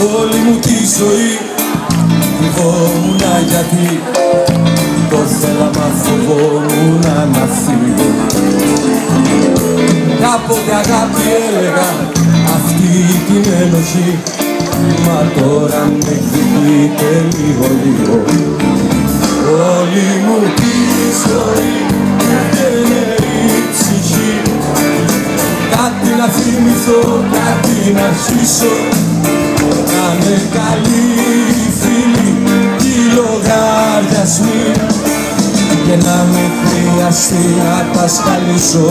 Όλη μου τη ζωή κρυβόμουνα γιατί το θέλα μα φοβόμουνα να φύγω. Κάποτε αγάπη έλεγα αυτή την ενοχή, μα τώρα με εκδικείται λίγο λίγο. Όλη μου τη ζωή είναι η ψυχή, κάτι να θυμηθώ, κάτι να αρχίσω. Να είναι καλοί φίλοι οι λογαριασμοί και να με χρειαστεί να τα σκαλίσω.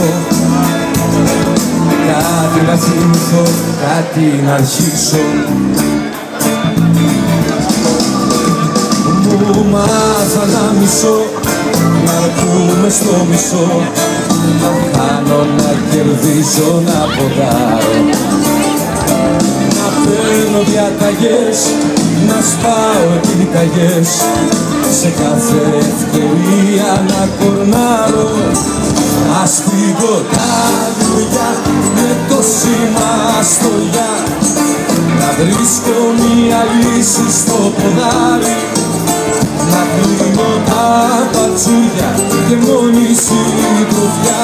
Κάτι να θυμηθώ, κάτι να αρχίσω. Μου μάθα να μισώ, να αρκούμε στο μισό, να χάνω, να κερδίζω, να ποδάρω, να παίρνω διαταγές, να σπάω επιταγές, σε κάθε ευκαιρία να κορνάρω. Αστίγω τα δουλειά με το σήμα στο γεια, να βρίσκω μια λύση στο ποδάρι, να κλείνω τα πατσούρια και μόνη συντροφιά,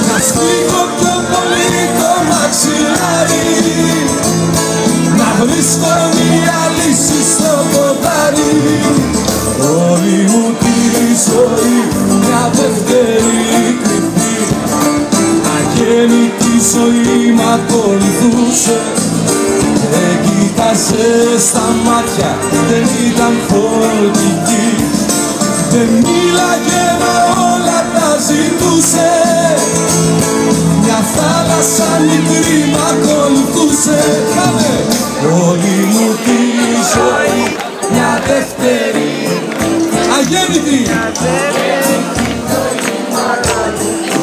να σφίγγω πιο πολύ το μαξιλάρι, να βρίσκω μια λύση στο ποδάρι. Όλη μου τη ζωή μια δεύτερη κρυφή, αγέννητη ζωή μ' ακολουθούσε. Δεν κοίταζε στα μάτια, δεν ήταν φορτική, δεν μίλαγε μα όλα τα ζητούσε. Μια θάλασσα μικρή μ' ακολουθούσε. Όλη μου τη ζωή μια δεύτερη αγέννητη,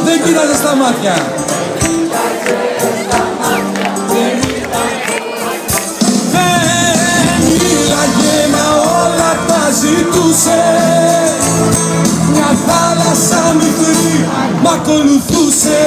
δεν κοίταζε στα μάτια, δεν μίλαγε μα όλα τα ζητούσε. Μια θάλασσα μικρή μ' ακολουθούσε.